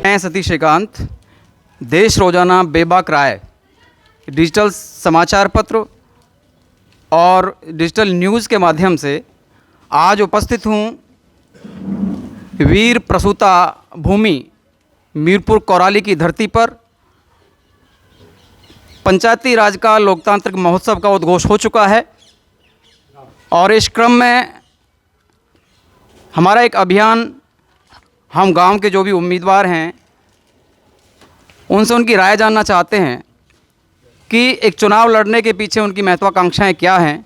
मैं सतीश एकांत, देश रोजाना बेबाक राय डिजिटल समाचार पत्र और डिजिटल न्यूज़ के माध्यम से आज उपस्थित हूँ वीर प्रसूता भूमि मीरपुर कौराली की धरती पर। पंचायती राज का लोकतांत्रिक महोत्सव का उद्घोष हो चुका है और इस क्रम में हमारा एक अभियान, हम गांव के जो भी उम्मीदवार हैं उनसे उनकी राय जानना चाहते हैं कि एक चुनाव लड़ने के पीछे उनकी महत्वाकांक्षाएं क्या हैं,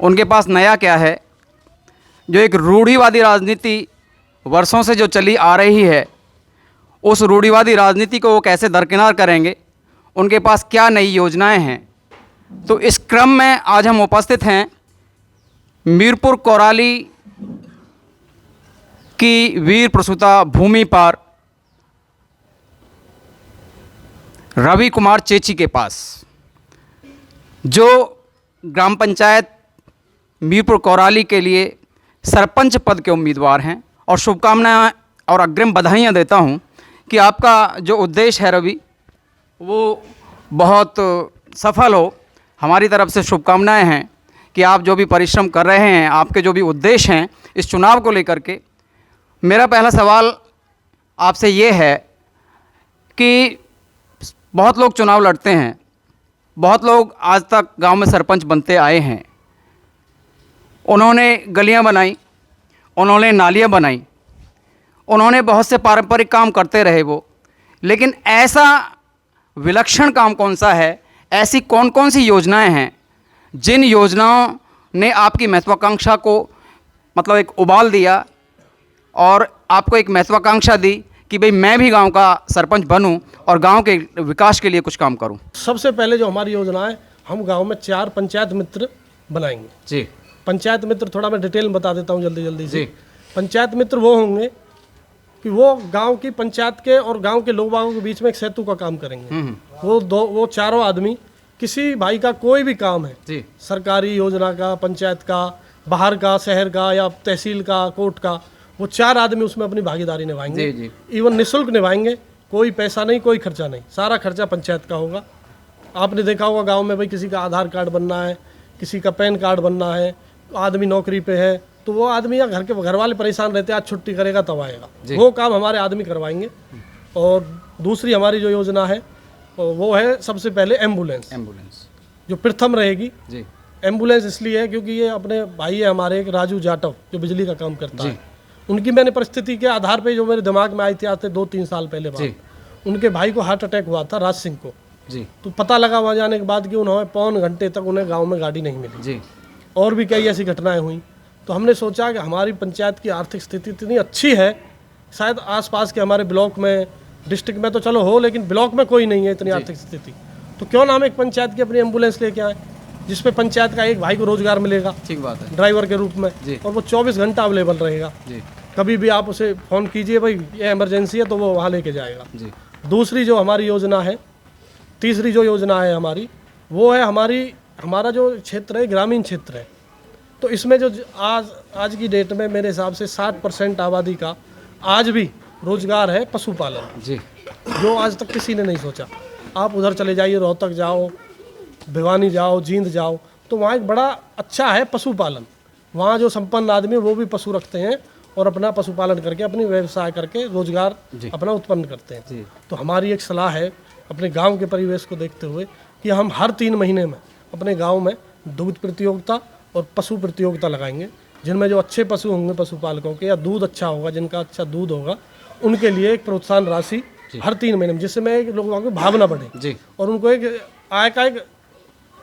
उनके पास नया क्या है। जो एक रूढ़िवादी राजनीति वर्षों से जो चली आ रही है, उस रूढ़िवादी राजनीति को वो कैसे दरकिनार करेंगे, उनके पास क्या नई योजनाएं हैं। तो इस क्रम में आज हम उपस्थित हैं मीरपुर कौराली की वीर प्रसूता भूमि पर रवि कुमार चेची के पास, जो ग्राम पंचायत मीरपुर कौराली के लिए सरपंच पद के उम्मीदवार हैं। और शुभकामनाएं और अग्रिम बधाइयां देता हूं कि आपका जो उद्देश्य है रवि, वो बहुत सफल हो। हमारी तरफ से शुभकामनाएं हैं कि आप जो भी परिश्रम कर रहे हैं, आपके जो भी उद्देश्य हैं इस चुनाव को लेकर के। मेरा पहला सवाल आपसे ये है कि बहुत लोग चुनाव लड़ते हैं, बहुत लोग आज तक गांव में सरपंच बनते आए हैं, उन्होंने गलियां बनाई, उन्होंने नालियां बनाई, उन्होंने बहुत से पारंपरिक काम करते रहे वो। लेकिन ऐसा विलक्षण काम कौन सा है, ऐसी कौन कौन सी योजनाएं हैं जिन योजनाओं ने आपकी महत्वाकांक्षा को मतलब एक उबाल दिया और आपको एक महत्वाकांक्षा दी कि भाई मैं भी गांव का सरपंच बनूं और गांव के विकास के लिए कुछ काम करूं? सबसे पहले जो हमारी योजना है, हम गांव में 4 पंचायत मित्र बनाएंगे। जी। पंचायत मित्र थोड़ा मैं डिटेल में बता देता हूं जल्दी से। पंचायत मित्र वो होंगे कि वो गांव की पंचायत के और गांव के लोग बागों के बीच में एक सेतु का काम करेंगे। वो चारों आदमी, किसी भाई का कोई भी काम है जी, सरकारी योजना का, पंचायत का, बाहर का, शहर का या तहसील का, कोर्ट का, वो 4 आदमी उसमें अपनी भागीदारी निभाएंगे। जी। इवन निःशुल्क निभाएंगे, कोई पैसा नहीं, कोई खर्चा नहीं, सारा खर्चा पंचायत का होगा। आपने देखा होगा गांव में भाई किसी का आधार कार्ड बनना है, किसी का पैन कार्ड बनना है, आदमी नौकरी पे है, तो वो आदमी या घर वाले परेशान रहते हैं, आज छुट्टी करेगा तब आएगा, वो काम हमारे आदमी करवाएंगे। और दूसरी हमारी जो योजना है वो है सबसे पहले एम्बुलेंस, जो प्रथम रहेगी जी। एम्बुलेंस इसलिए है क्योंकि ये अपने भाई है हमारे एक राजू जाटव, जो बिजली का काम करता है। उनकी मैंने परिस्थिति के आधार पे जो मेरे दिमाग में आई थी आज से 2-3 साल पहले बात, उनके भाई को हार्ट अटैक हुआ था, राज सिंह को जी। तो पता लगा वहाँ जाने के बाद कि उन्होंने 1.25 घंटे तक उन्हें गांव में गाड़ी नहीं मिली जी। और भी कई ऐसी घटनाएं हुई। तो हमने सोचा कि हमारी पंचायत की आर्थिक स्थिति इतनी अच्छी है, शायद आसपास के हमारे ब्लॉक में, डिस्ट्रिक्ट में तो चलो हो, लेकिन ब्लॉक में कोई नहीं है इतनी आर्थिक स्थिति, तो क्यों ना हम एक पंचायत की अपनी एम्बुलेंस लेके आए, जिसपे पंचायत का एक भाई को रोजगार मिलेगा। ठीक बात है। ड्राइवर के रूप में, और वो 24 घंटा अवेलेबल रहेगा जी। कभी भी आप उसे फ़ोन कीजिए, भाई ये इमरजेंसी है, तो वो वहाँ लेके जाएगा जी। दूसरी जो हमारी योजना है, तीसरी जो योजना है हमारी, वो है हमारा जो क्षेत्र है ग्रामीण क्षेत्र है। तो इसमें जो आज की डेट में मेरे हिसाब से 60% आबादी का आज भी रोजगार है पशुपालन जी, जो आज तक किसी ने नहीं सोचा। आप उधर चले जाइए, रोहतक जाओ, भिवानी जाओ, जींद जाओ, तो वहाँ एक बड़ा अच्छा है पशुपालन। वहाँ जो संपन्न आदमी वो भी पशु रखते हैं और अपना पशुपालन करके अपनी व्यवसाय करके रोजगार अपना उत्पन्न करते हैं। तो हमारी एक सलाह है अपने गांव के परिवेश को देखते हुए कि हम हर 3 महीने में अपने गांव में दूध प्रतियोगिता और पशु प्रतियोगिता लगाएंगे, जिनमें जो अच्छे पशु होंगे पशुपालकों के, या दूध अच्छा होगा, जिनका अच्छा दूध होगा, उनके लिए एक प्रोत्साहन राशि हर 3 महीने में, जिससे मैं लोगों की भावना बढ़े जी। और उनको एक आय का एक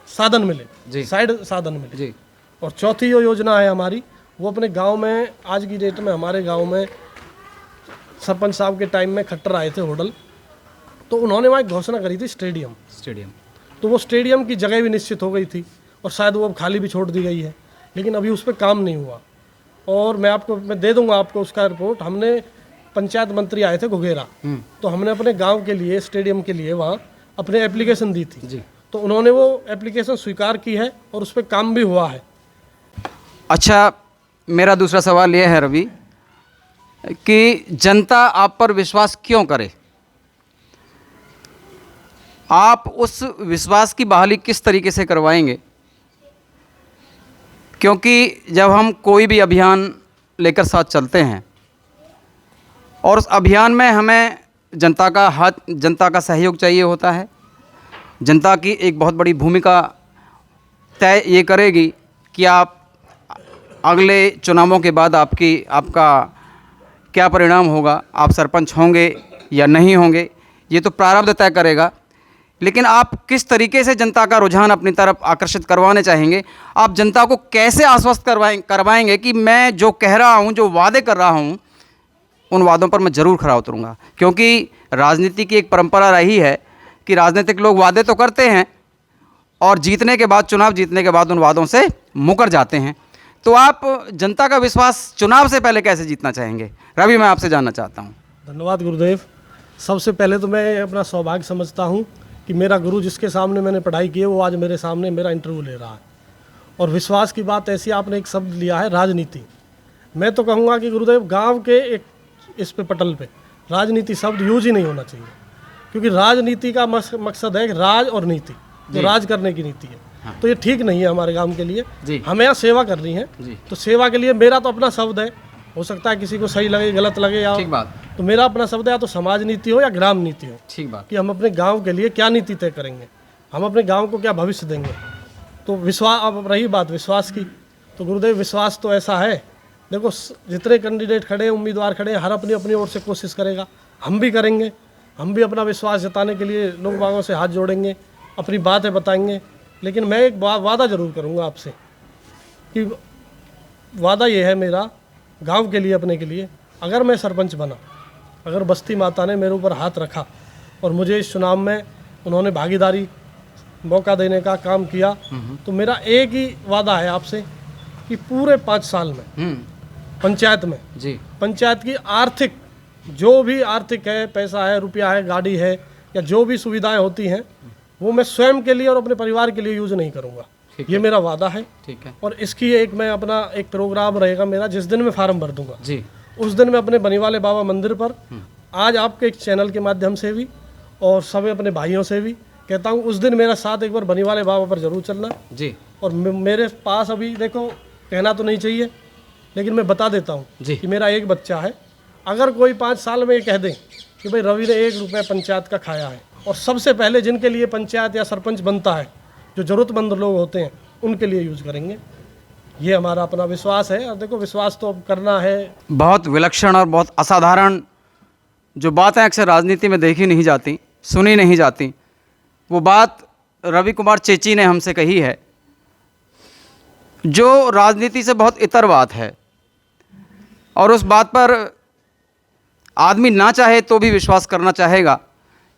साधन मिले, साइड साधन मिले जी। और चौथी जो योजना है हमारी, वो अपने गांव में आज की डेट में हमारे गांव में सरपंच साहब के टाइम में खट्टर आए थे होटल, तो उन्होंने वहाँ एक घोषणा करी थी स्टेडियम। तो वो स्टेडियम की जगह भी निश्चित हो गई थी और शायद वो अब खाली भी छोड़ दी गई है, लेकिन अभी उस पर काम नहीं हुआ। और मैं दे दूंगा आपको उसका रिपोर्ट। हमने पंचायत मंत्री आए थे घुघेरा, तो हमने अपने गांव के लिए स्टेडियम के लिए वहाँ अपने एप्लीकेशन दी थी जी। तो उन्होंने वो एप्लीकेशन स्वीकार की है और उस पर काम भी हुआ है। अच्छा, मेरा दूसरा सवाल ये है रवि कि जनता आप पर विश्वास क्यों करे, आप उस विश्वास की बहाली किस तरीके से करवाएंगे। क्योंकि जब हम कोई भी अभियान लेकर साथ चलते हैं और उस अभियान में हमें जनता का हाथ, जनता का सहयोग चाहिए होता है। जनता की एक बहुत बड़ी भूमिका तय ये करेगी कि आप अगले चुनावों के बाद आपका क्या परिणाम होगा, आप सरपंच होंगे या नहीं होंगे, ये तो प्रारब्ध तय करेगा। लेकिन आप किस तरीके से जनता का रुझान अपनी तरफ आकर्षित करवाने चाहेंगे, आप जनता को कैसे आश्वस्त करवाएंगे कि मैं जो कह रहा हूँ, जो वादे कर रहा हूँ, उन वादों पर मैं ज़रूर खरा उतरूँगा। क्योंकि राजनीति की एक परंपरा रही है कि राजनीतिक लोग वादे तो करते हैं और जीतने के बाद, चुनाव जीतने के बाद उन वादों से मुकर जाते हैं। तो आप जनता का विश्वास चुनाव से पहले कैसे जीतना चाहेंगे, रवि, मैं आपसे जानना चाहता हूँ। धन्यवाद गुरुदेव। सबसे पहले तो मैं अपना सौभाग्य समझता हूँ कि मेरा गुरु जिसके सामने मैंने पढ़ाई की है वो आज मेरे सामने मेरा इंटरव्यू ले रहा है। और विश्वास की बात ऐसी, आपने एक शब्द लिया है राजनीति। मैं तो कहूँगा कि गुरुदेव गांव के एक इस पे पटल पे राजनीति शब्द यूज ही नहीं होना चाहिए, क्योंकि राजनीति का मकसद है राज और नीति, जो राज करने की नीति है। हाँ। तो ये ठीक नहीं है हमारे गांव के लिए। हमें यहाँ सेवा करनी है, तो सेवा के लिए मेरा तो अपना शब्द है, हो सकता है किसी को सही लगे, गलत लगे, या ठीक बात, तो मेरा अपना शब्द है, या तो समाज नीति हो या ग्राम नीति हो। ठीक बात, कि हम अपने गांव के लिए क्या नीति तय करेंगे, हम अपने गांव को क्या भविष्य देंगे। तो विश्वास, अब रही बात विश्वास की, तो गुरुदेव विश्वास तो ऐसा है, देखो जितने कैंडिडेट खड़े हैं, उम्मीदवार खड़े हैं, हर अपनी अपनी ओर से कोशिश करेगा, हम भी करेंगे। हम भी अपना विश्वास जताने के लिए लोग बागों से हाथ जोड़ेंगे, अपनी बातें बताएंगे। लेकिन मैं एक वादा ज़रूर करूँगा आपसे, कि वादा ये है मेरा गांव के लिए, अपने के लिए, अगर मैं सरपंच बना, अगर बस्ती माता ने मेरे ऊपर हाथ रखा और मुझे इस चुनाव में उन्होंने भागीदारी मौका देने का काम किया, तो मेरा एक ही वादा है आपसे कि पूरे 5 साल में पंचायत में पंचायत की आर्थिक, जो भी आर्थिक है, पैसा है, रुपया है, गाड़ी है, या जो भी सुविधाएं होती हैं, वो मैं स्वयं के लिए और अपने परिवार के लिए यूज नहीं करूँगा। ये मेरा वादा है। ठीक है। और इसकी एक मैं अपना एक प्रोग्राम रहेगा मेरा, जिस दिन मैं फार्म भर दूंगा जी, उस दिन मैं अपने बनीवाले बाबा मंदिर पर, आज आपके एक चैनल के माध्यम से भी और सभी अपने भाइयों से भी कहता हूँ, उस दिन मेरा साथ एक बार बनीवाले बाबा पर जरूर चलना जी। और मेरे पास अभी देखो, कहना तो नहीं चाहिए, लेकिन मैं बता देता हूँ कि मेरा एक बच्चा है। अगर कोई 5 साल में ये कह दे कि भाई रवि ने 1 रुपया पंचायत का खाया है, और सबसे पहले जिनके लिए पंचायत या सरपंच बनता है, जो ज़रूरतमंद लोग होते हैं, उनके लिए यूज़ करेंगे, ये हमारा अपना विश्वास है। और देखो विश्वास तो अब करना है। बहुत विलक्षण और बहुत असाधारण जो बातें अक्सर राजनीति में देखी नहीं जाती, सुनी नहीं जाती, वो बात रवि कुमार चेची ने हमसे कही है, जो राजनीति से बहुत इतर बात है। और उस बात पर आदमी ना चाहे तो भी विश्वास करना चाहेगा।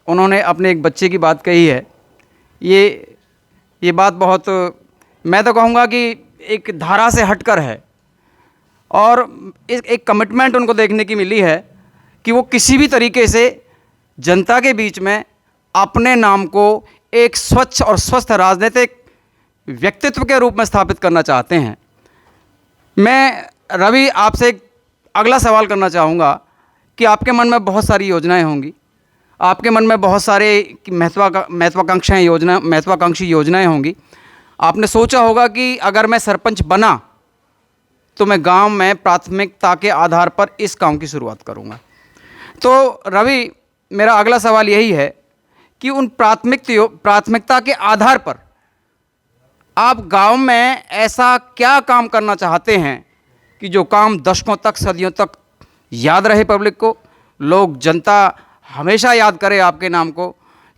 उन्होंने अपने एक बच्चे की बात कही है। ये बात बहुत, मैं तो कहूँगा कि एक धारा से हटकर है, और एक कमिटमेंट उनको देखने की मिली है कि वो किसी भी तरीके से जनता के बीच में अपने नाम को एक स्वच्छ और स्वस्थ राजनीतिक व्यक्तित्व के रूप में स्थापित करना चाहते हैं। मैं रवि आपसे एक अगला सवाल करना चाहूँगा कि आपके मन में बहुत सारी योजनाएं होंगी, आपके मन में बहुत सारे महत्वाकांक्षी योजनाएं होंगी। आपने सोचा होगा कि अगर मैं सरपंच बना तो मैं गांव में प्राथमिकता के आधार पर इस काम की शुरुआत करूंगा। तो रवि, मेरा अगला सवाल यही है कि उन प्राथमिकता के आधार पर आप गांव में ऐसा क्या काम करना चाहते हैं कि जो काम दशकों तक, सदियों तक याद रहे पब्लिक को, लोग, जनता हमेशा याद करे आपके नाम को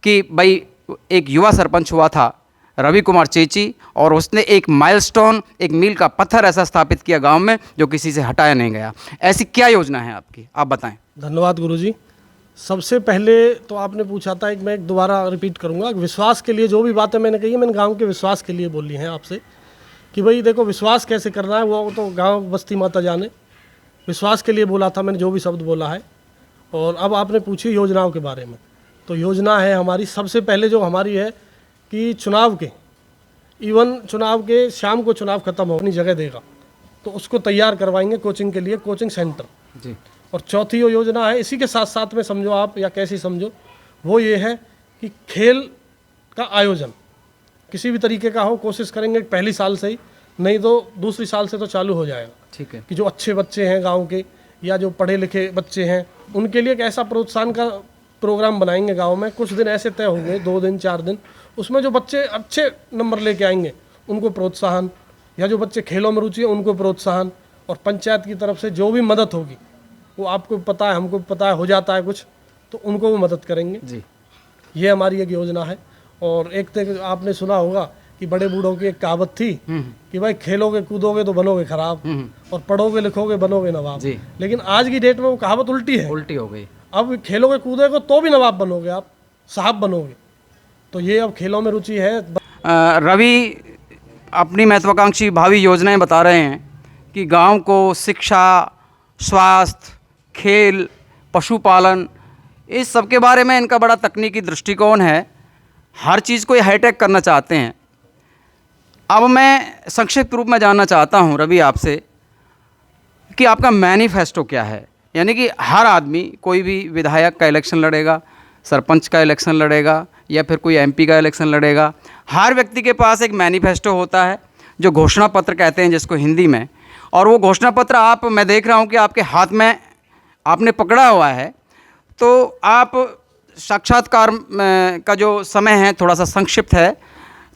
कि भाई एक युवा सरपंच हुआ था रवि कुमार चेची, और उसने एक माइलस्टोन, एक मील का पत्थर ऐसा स्थापित किया गांव में जो किसी से हटाया नहीं गया। ऐसी क्या योजना है आपकी, आप बताएं। धन्यवाद गुरुजी। सबसे पहले तो आपने पूछा था, मैं दोबारा रिपीट करूंगा, विश्वास के लिए जो भी बातें मैंने कही, मैंने गांव के विश्वास के लिए बोली हैं आपसे, कि भाई देखो विश्वास कैसे करना है वो तो गाँव बस्ती माता जाने। विश्वास के लिए बोला था मैंने, जो भी शब्द बोला है। और अब आपने पूछी योजनाओं के बारे में, तो योजना है हमारी, सबसे पहले जो हमारी है कि चुनाव के, इवन चुनाव के शाम को चुनाव खत्म हो, अपनी जगह देगा तो उसको तैयार करवाएंगे कोचिंग के लिए, कोचिंग सेंटर जी। और चौथी जो योजना है, इसी के साथ साथ में समझो आप या कैसी समझो, वो ये है कि खेल का आयोजन किसी भी तरीके का हो, कोशिश करेंगे पहली साल से ही, नहीं तो दूसरी साल से तो चालू हो जाएगा। ठीक है। कि जो अच्छे बच्चे हैं गांव के या जो पढ़े लिखे बच्चे हैं, उनके लिए एक ऐसा प्रोत्साहन का प्रोग्राम बनाएंगे गांव में। कुछ दिन ऐसे तय होंगे, 2 दिन 4 दिन, उसमें जो बच्चे अच्छे नंबर लेके आएंगे उनको प्रोत्साहन, या जो बच्चे खेलों में रुचि है उनको प्रोत्साहन, और पंचायत की तरफ से जो भी मदद होगी वो आपको पता है, हमको पता है, हो जाता है कुछ, तो उनको वो मदद करेंगे जी। ये हमारी एक योजना है। और एक तो आपने सुना होगा कि बड़े बूढ़ों की एक कहावत थी कि भाई खेलोगे कूदोगे तो बनोगे खराब, और पढ़ोगे लिखोगे बनोगे नवाब। जी। लेकिन आज की डेट में वो कहावत उल्टी है, उल्टी हो गई। अब खेलोगे कूदोगे तो भी नवाब बनोगे, आप साहब बनोगे। तो ये अब खेलों में रुचि है। रवि अपनी महत्वाकांक्षी भावी योजनाएं बता रहे हैं कि गांव को शिक्षा, स्वास्थ्य, खेल, पशुपालन, इस सब के बारे में इनका बड़ा तकनीकी दृष्टिकोण है। हर चीज़ को ये हाईटेक करना चाहते हैं। अब मैं संक्षिप्त रूप में जानना चाहता हूं रवि आपसे कि आपका मैनिफेस्टो क्या है। यानी कि हर आदमी, कोई भी विधायक का इलेक्शन लड़ेगा, सरपंच का इलेक्शन लड़ेगा, या फिर कोई एमपी का इलेक्शन लड़ेगा, हर व्यक्ति के पास एक मैनिफेस्टो होता है, जो घोषणा पत्र कहते हैं जिसको हिंदी में। और वो घोषणा पत्र आप, मैं देख रहा हूँ कि आपके हाथ में आपने पकड़ा हुआ है। तो आप साक्षात्कार का जो समय है थोड़ा सा संक्षिप्त है,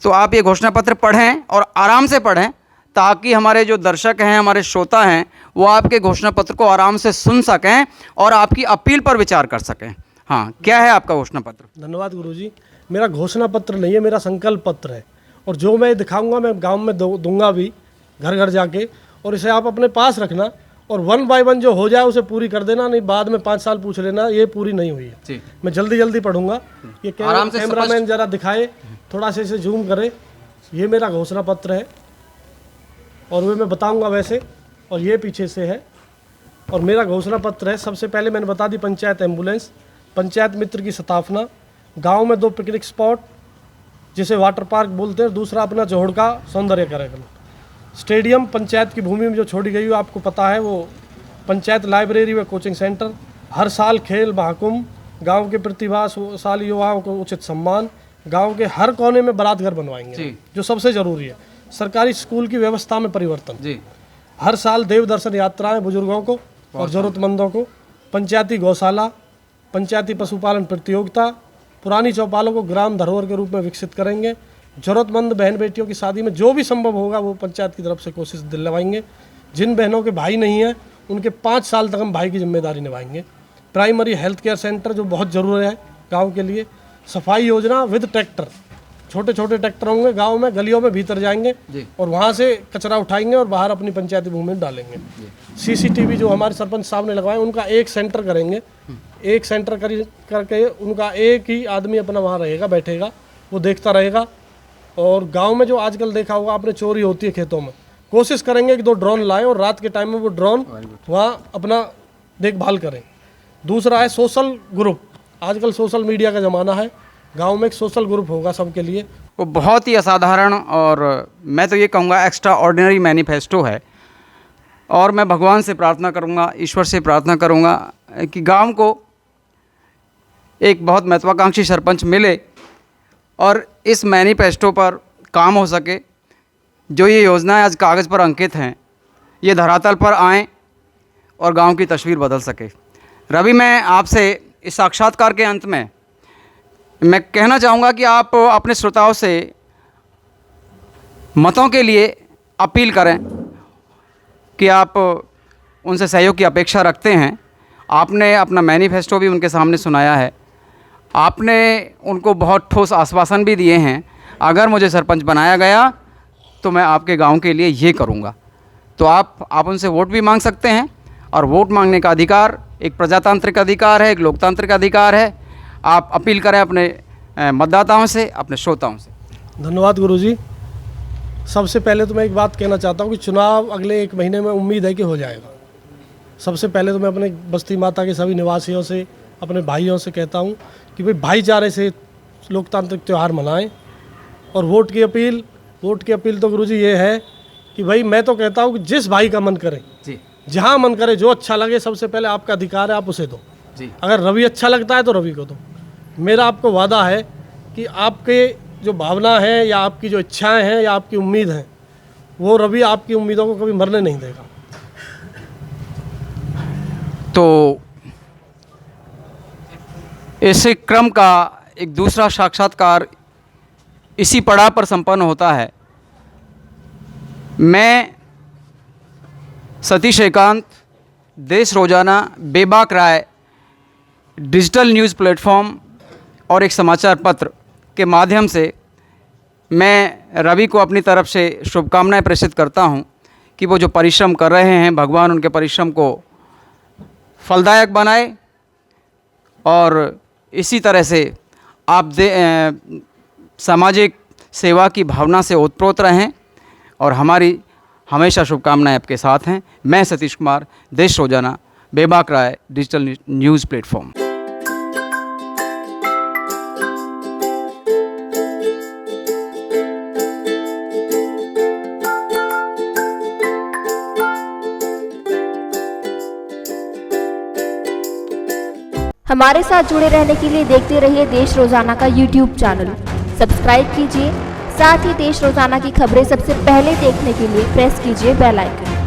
तो आप ये घोषणा पत्र पढ़ें और आराम से पढ़ें, ताकि हमारे जो दर्शक हैं, हमारे श्रोता हैं, वो आपके घोषणा पत्र को आराम से सुन सकें और आपकी अपील पर विचार कर सकें। हाँ, क्या है आपका घोषणा पत्र? धन्यवाद गुरुजी। मेरा घोषणा पत्र नहीं है, मेरा संकल्प पत्र है। और जो मैं दिखाऊंगा मैं गांव में दूंगा भी, घर घर जाके, और इसे आप अपने पास रखना, और 1 बाय 1 जो हो जाए उसे पूरी कर देना, नहीं बाद में 5 साल पूछ लेना ये पूरी नहीं हुई है। जी। मैं जल्दी जल्दी पढ़ूंगा। ये आराम से कैमरामैन जरा दिखाए, थोड़ा सा इसे जूम करे। ये मेरा घोषणा पत्र है, और वे मैं बताऊंगा वैसे, और ये पीछे से है। और मेरा घोषणा पत्र है, सबसे पहले मैंने बता दी पंचायत एम्बुलेंस, पंचायत मित्र की स्थापना, गांव में 2 पिकनिक स्पॉट जिसे वाटर पार्क बोलते हैं, दूसरा अपना जोहड़ का सौंदर्यकरण, स्टेडियम पंचायत की भूमि में जो छोड़ी गई हो आपको पता है, वो पंचायत लाइब्रेरी व कोचिंग सेंटर, हर साल खेल महाकुंभ, गांव के प्रतिभाशाली युवाओं को उचित सम्मान, गांव के हर कोने में बारात घर बनवाएंगे जो सबसे ज़रूरी है, सरकारी स्कूल की व्यवस्था में परिवर्तन जी, हर साल देव दर्शन यात्राएं बुजुर्गों को और ज़रूरतमंदों को, पंचायती गौशाला, पंचायती पशुपालन प्रतियोगिता, पुरानी चौपालों को ग्राम धरोहर के रूप में विकसित करेंगे, ज़रूरतमंद बहन बेटियों की शादी में जो भी संभव होगा वो पंचायत की तरफ से कोशिश दिलवाएंगे, जिन बहनों के भाई नहीं हैं उनके 5 साल तक हम भाई की जिम्मेदारी निभाएंगे, प्राइमरी हेल्थ केयर सेंटर जो बहुत ज़रूरी है गाँव के लिए, सफाई योजना विद ट्रैक्टर, छोटे छोटे ट्रैक्टर होंगे गांव में, गलियों में भीतर जाएंगे और वहां से कचरा उठाएंगे और बाहर अपनी पंचायती भूमि में डालेंगे। सीसीटीवी जो हमारे सरपंच साहब ने लगवाए उनका एक सेंटर करेंगे, एक सेंटर करके उनका एक ही आदमी अपना वहाँ रहेगा, बैठेगा, वो देखता रहेगा। और गांव में जो आजकल देखा होगा आपने चोरी होती है खेतों में, कोशिश करेंगे कि 2 ड्रोन लाएं और रात के टाइम में वो ड्रोन वहाँ अपना देखभाल करें। दूसरा है सोशल ग्रुप, आजकल सोशल मीडिया का ज़माना है, गांव में एक सोशल ग्रुप होगा सबके लिए। वो बहुत ही असाधारण और मैं तो ये कहूँगा एक्स्ट्रा ऑर्डिनरी मैनिफेस्टो है। और मैं भगवान से प्रार्थना करूँगा, ईश्वर से प्रार्थना करूँगा कि गांव को एक बहुत महत्वाकांक्षी सरपंच मिले और इस मैनिफेस्टो पर काम हो सके। जो ये योजनाएं आज कागज़ पर अंकित हैं ये धरातल पर आएँ और गांव की तस्वीर बदल सके। रवि, मैं आपसे इस साक्षात्कार के अंत में मैं कहना चाहूँगा कि आप अपने श्रोताओं से मतों के लिए अपील करें कि आप उनसे सहयोग की अपेक्षा रखते हैं। आपने अपना मैनिफेस्टो भी उनके सामने सुनाया है, आपने उनको बहुत ठोस आश्वासन भी दिए हैं, अगर मुझे सरपंच बनाया गया तो मैं आपके गांव के लिए ये करूँगा। तो आप उनसे वोट भी मांग सकते हैं, और वोट मांगने का अधिकार एक प्रजातांत्रिक अधिकार है, एक लोकतांत्रिक अधिकार है। आप अपील करें अपने मतदाताओं से, अपने श्रोताओं से। धन्यवाद गुरुजी। सबसे पहले तो मैं एक बात कहना चाहता हूँ कि चुनाव अगले 1 महीने में उम्मीद है कि हो जाएगा। सबसे पहले तो मैं अपने बस्ती माता के सभी निवासियों से, अपने भाइयों से कहता हूँ कि भाई भाईचारे से लोकतांत्रिक त्यौहार मनाएं। और वोट की अपील तो गुरुजी ये है कि भाई मैं तो कहता हूँ कि जिस भाई का मन करे जहाँ मन करे, जो अच्छा लगे, सबसे पहले आपका अधिकार है, आप उसे दो जी। अगर रवि अच्छा लगता है तो रवि को दो। मेरा आपको वादा है कि आपके जो भावना है या आपकी जो इच्छाएं हैं या आपकी उम्मीद है, वो रवि आपकी उम्मीदों को कभी मरने नहीं देगा। तो इस क्रम का एक दूसरा साक्षात्कार इसी पड़ाव पर संपन्न होता है। मैं सतीश एकांत, देश रोज़ाना, बेबाक राय डिजिटल न्यूज़ प्लेटफॉर्म और एक समाचार पत्र के माध्यम से मैं रवि को अपनी तरफ से शुभकामनाएं प्रेषित करता हूं कि वो जो परिश्रम कर रहे हैं, भगवान उनके परिश्रम को फलदायक बनाए और इसी तरह से आप सामाजिक सेवा की भावना से ओतप्रोत रहें और हमारी हमेशा शुभकामनाएं आपके साथ हैं। मैं सतीश कुमार, देश रोज़ाना, बेबाक राय डिजिटल न्यूज़ प्लेटफॉर्म। हमारे साथ जुड़े रहने के लिए देखते रहिए देश रोजाना का YouTube चैनल। सब्सक्राइब कीजिए, साथ ही देश रोजाना की खबरें सबसे पहले देखने के लिए प्रेस कीजिए बेल आइकन।